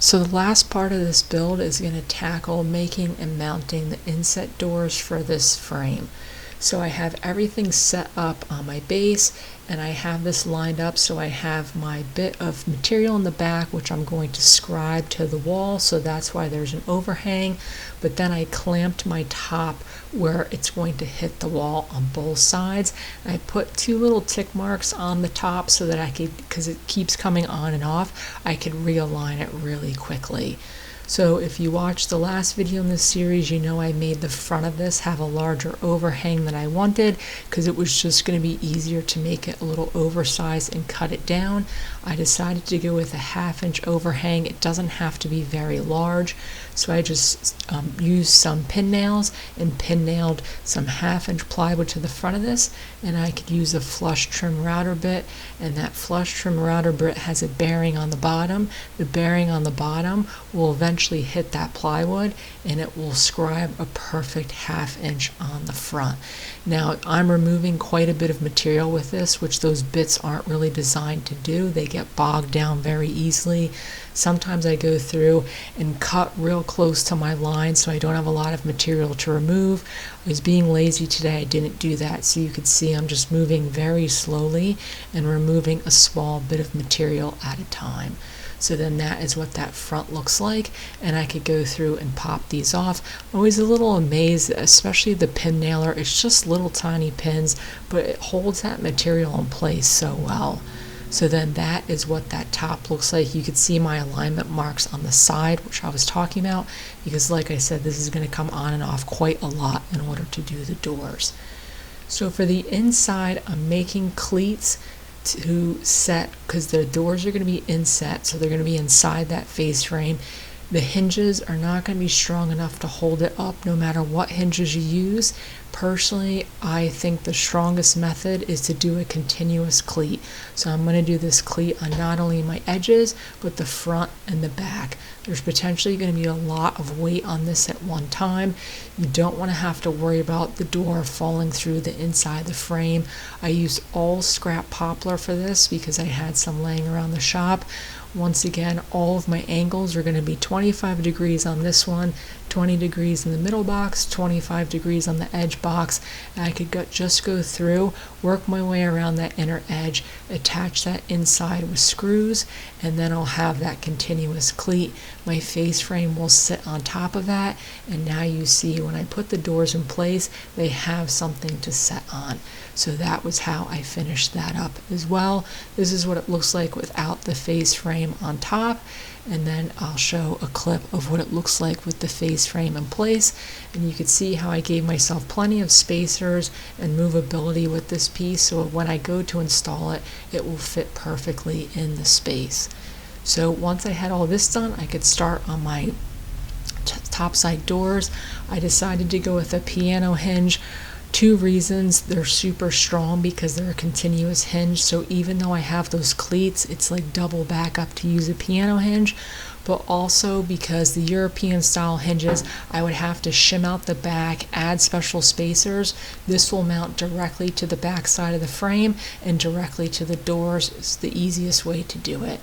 So the last part of this build is going to tackle making and mounting the inset doors for this frame. So I have everything set up on my base, and I have this lined up so I have my bit of material in the back which I'm going to scribe to the wall, so that's why there's an overhang. But then I clamped my top where it's going to hit the wall on both sides. I put two little tick marks on the top so that I could, because it keeps coming on and off, I could realign it really quickly. So if you watched the last video in this series, you know I made the front of this have a larger overhang than I wanted because it was just going to be easier to make it a little oversized and cut it down. I decided to go with a 1/2 inch overhang. It doesn't have to be very large, so I just used some pin nails and pin nailed some 1/2 inch plywood to the front of this, and I could use a flush trim router bit, and that flush trim router bit has a bearing on the bottom. The bearing on the bottom will eventually hit that plywood and it will scribe a perfect 1/2 inch on the front. Now I'm removing quite a bit of material with this, which those bits aren't really designed to do. They get bogged down very easily. Sometimes I go through and cut real close to my line so I don't have a lot of material to remove. I was being lazy today, I didn't do that, so you can see I'm just moving very slowly and removing a small bit of material at a time. So then that is what that front looks like, and I could go through and pop these off. I'm always a little amazed, especially the pin nailer. It's just little tiny pins, but it holds that material in place so well. So then that is what that top looks like. You can see my alignment marks on the side, which I was talking about, because like I said, this is going to come on and off quite a lot in order to do the doors. So for the inside, I'm making cleats to set, because the doors are going to be inset, so they're going to be inside that face frame. The hinges are not going to be strong enough to hold it up no matter what hinges you use. Personally, I think the strongest method is to do a continuous cleat. So I'm going to do this cleat on not only my edges, but the front and the back. There's potentially going to be a lot of weight on this at one time. You don't want to have to worry about the door falling through the inside of the frame. I used all scrap poplar for this because I had some laying around the shop. Once again, all of my angles are going to be 25 degrees on this one, 20 degrees in the middle box, 25 degrees on the edge box. And I could just go through, work my way around that inner edge, attach that inside with screws, and then I'll have that continuous cleat. My face frame will sit on top of that, and now you see when I put the doors in place, they have something to set on. So that was how I finished that up as well. This is what it looks like without the face frame on top, and then I'll show a clip of what it looks like with the face frame in place, and you can see how I gave myself plenty of spacers and movability with this piece, so when I go to install it, it will fit perfectly in the space. So once I had all this done, I could start on my top side doors. I decided to go with a piano hinge. Two reasons: they're super strong because they're a continuous hinge, so even though I have those cleats, it's like double back up to use a piano hinge. But also because the European style hinges, I would have to shim out the back, add special spacers. This will mount directly to the back side of the frame and directly to the doors. It's the easiest way to do it.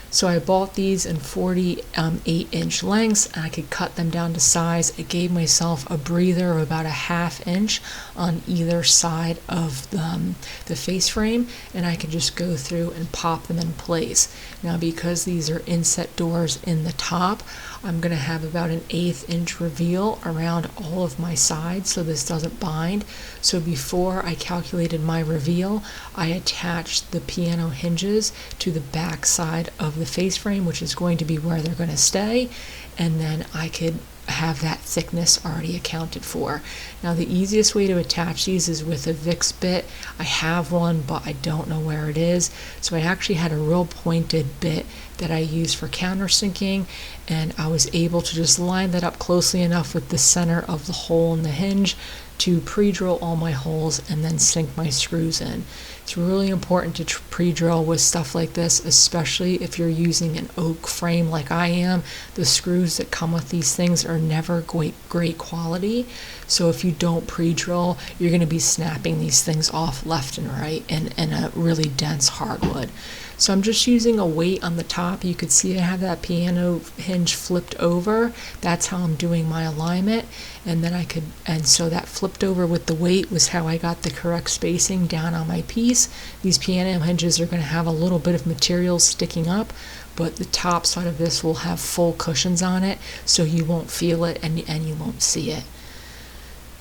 So I bought these in 48-inch lengths, and I could cut them down to size. I gave myself a breather of about a 1/2 inch on either side of the face frame, and I could just go through and pop them in place. Now, because these are inset doors in the top, I'm going to have about an 1/8 inch reveal around all of my sides so this doesn't bind. So before I calculated my reveal, I attached the piano hinges to the back side of the face frame, which is going to be where they're going to stay, and then I could have that thickness already accounted for. Now the easiest way to attach these is with a Vicks bit. I have one, but I don't know where it is, so I actually had a real pointed bit that I use for countersinking, and I was able to just line that up closely enough with the center of the hole in the hinge to pre-drill all my holes and then sink my screws in. It's really important to pre-drill with stuff like this, especially if you're using an oak frame like I am. The screws that come with these things are never great quality. So if you don't pre-drill, you're going to be snapping these things off left and right in a really dense hardwood. So I'm just using a weight on the top. You could see I have that piano hinge flipped over. That's how I'm doing my alignment. And so that flipped over with the weight was how I got the correct spacing down on my piece. These piano hinges are going to have a little bit of material sticking up, but the top side of this will have full cushions on it, so you won't feel it and you won't see it.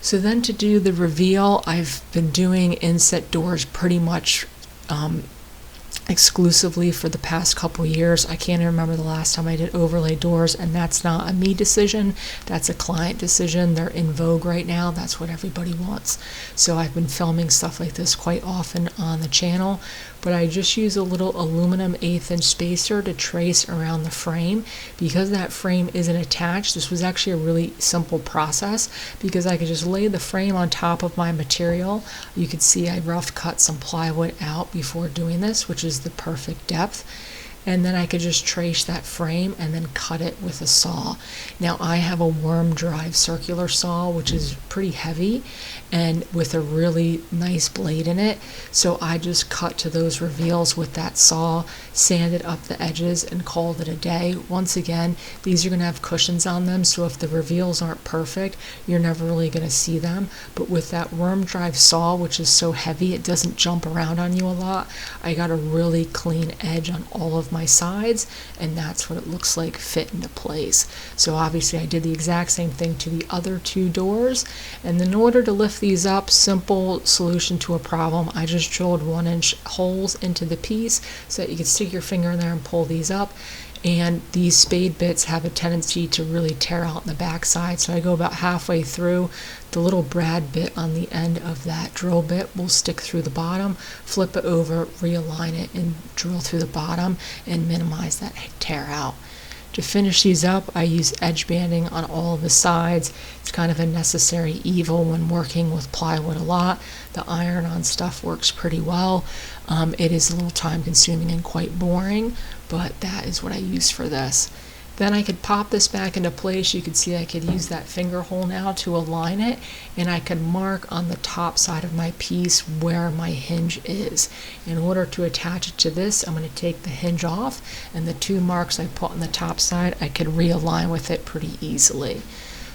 So then to do the reveal, I've been doing inset doors pretty much exclusively for the past couple years. I can't remember the last time I did overlay doors, and that's not a me decision, that's a client decision. They're in vogue right now. That's what everybody wants. So I've been filming stuff like this quite often on the channel, but I just use a little aluminum 1/8 inch spacer to trace around the frame. Because that frame isn't attached, this was actually a really simple process because I could just lay the frame on top of my material. You could see I rough cut some plywood out before doing this, which is the perfect depth. And then I could just trace that frame and then cut it with a saw. Now I have a worm drive circular saw, which is pretty heavy and with a really nice blade in it. So I just cut to those reveals with that saw, sanded up the edges, and called it a day. Once again, these are going to have cushions on them, so if the reveals aren't perfect, you're never really going to see them. But with that worm drive saw, which is so heavy it doesn't jump around on you a lot, I got a really clean edge on all of my sides, and that's what it looks like fit into place. So obviously I did the exact same thing to the other two doors, and in order to lift these up, simple solution to a problem, I just drilled 1-inch holes into the piece so that you can stick your finger in there and pull these up. And these spade bits have a tendency to really tear out in the backside, so I go about halfway through. The little brad bit on the end of that drill bit will stick through the bottom, flip it over, realign it, and drill through the bottom and minimize that tear out. To finish these up, I use edge banding on all of the sides. It's kind of a necessary evil when working with plywood a lot. The iron-on stuff works pretty well. It is a little time-consuming and quite boring, but that is what I use for this. Then I could pop this back into place. You can see I could use that finger hole now to align it, and I could mark on the top side of my piece where my hinge is. In order to attach it to this, I'm going to take the hinge off, and the two marks I put on the top side, I could realign with it pretty easily.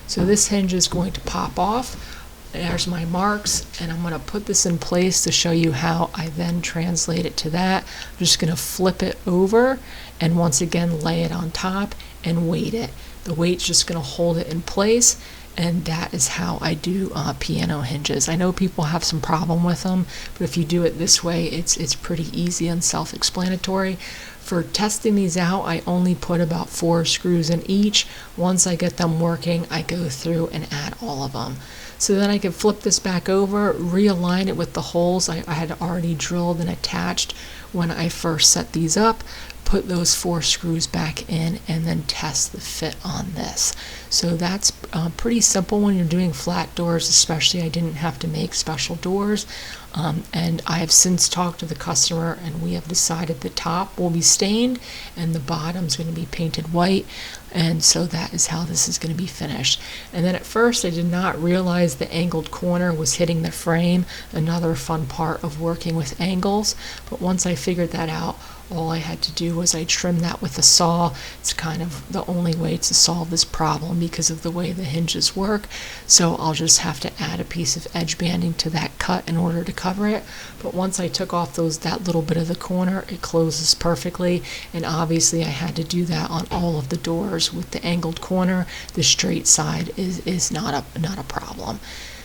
So this hinge is going to pop off. There's my marks, and I'm going to put this in place to show you how I then translate it to that. I'm just going to flip it over and once again lay it on top and weight it. The weight's just going to hold it in place, and that is how I do piano hinges. I know people have some problem with them, but if you do it this way, it's pretty easy and self-explanatory. For testing these out, I only put about 4 screws in each. Once I get them working, I go through and add all of them. So then I can flip this back over, realign it with the holes I had already drilled and attached when I first set these up, put those 4 screws back in, and then test the fit on this. So that's pretty simple when you're doing flat doors, especially. I didn't have to make special doors. And I have since talked to the customer, and we have decided the top will be stained and the bottom's going to be painted white, and so that is how this is going to be finished. And then at first I did not realize the angled corner was hitting the frame, another fun part of working with angles, but once I figured that out, all I had to do was I trimmed that with a saw. It's kind of the only way to solve this problem because of the way the hinges work. So I'll just have to add a piece of edge banding to that cut in order to cover it. But once I took off that little bit of the corner, it closes perfectly. And obviously I had to do that on all of the doors with the angled corner. The straight side is not a problem.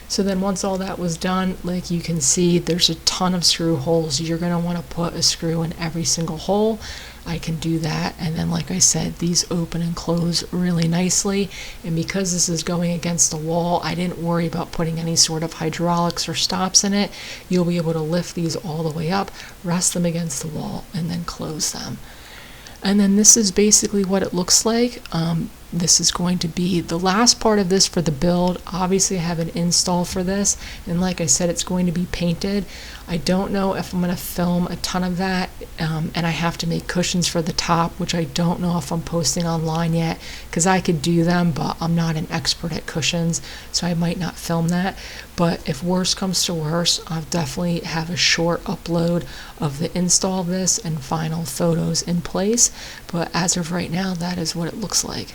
So then once all that was done, like you can see, there's a ton of screw holes. You're going to want to put a screw in every single hole. I can do that, and then like I said, these open and close really nicely. And because this is going against the wall, I didn't worry about putting any sort of hydraulics or stops in it. You'll be able to lift these all the way up, rest them against the wall, and then close them. And then this is basically what it looks like. this is going to be the last part of this for the build. Obviously I have an install for this, and like I said, it's going to be painted. I don't know if I'm going to film a ton of that, and I have to make cushions for the top, which I don't know if I'm posting online yet, because I could do them, but I'm not an expert at cushions, so I might not film that. But if worse comes to worse, I'll definitely have a short upload of the install of this and final photos in place. But as of right now, that is what it looks like.